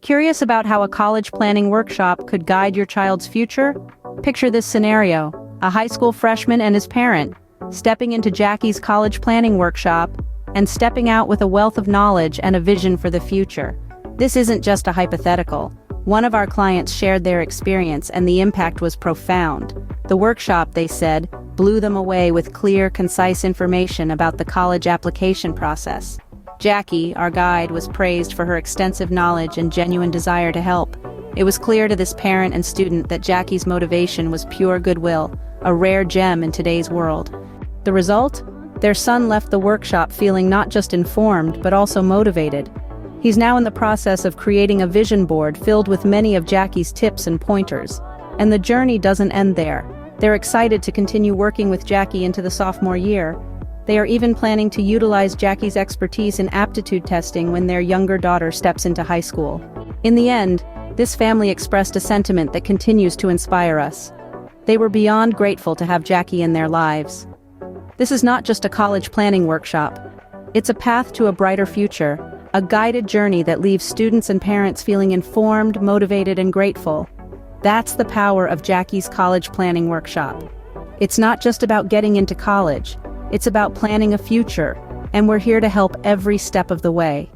Curious about how a college planning workshop could guide your child's future? Picture this scenario: a high school freshman and his parent, stepping into Jackie's college planning workshop, and stepping out with a wealth of knowledge and a vision for the future. This isn't just a hypothetical. One of our clients shared their experience, and the impact was profound. The workshop, they said, blew them away with clear, concise information about the college application process. Jackie, our guide, was praised for her extensive knowledge and genuine desire to help. It was clear to this parent and student that Jackie's motivation was pure goodwill, a rare gem in today's world. The result? Their son left the workshop feeling not just informed, but also motivated. He's now in the process of creating a vision board filled with many of Jackie's tips and pointers. And the journey doesn't end there. They're excited to continue working with Jackie into the sophomore year. They are even planning to utilize Jackie's expertise in aptitude testing when their younger daughter steps into high school. In the end, this family expressed a sentiment that continues to inspire us. They were beyond grateful to have Jackie in their lives. This is not just a college planning workshop. It's a path to a brighter future, a guided journey that leaves students and parents feeling informed, motivated, and grateful. That's the power of Jackie's college planning workshop. It's not just about getting into college. It's about planning a future, and we're here to help every step of the way.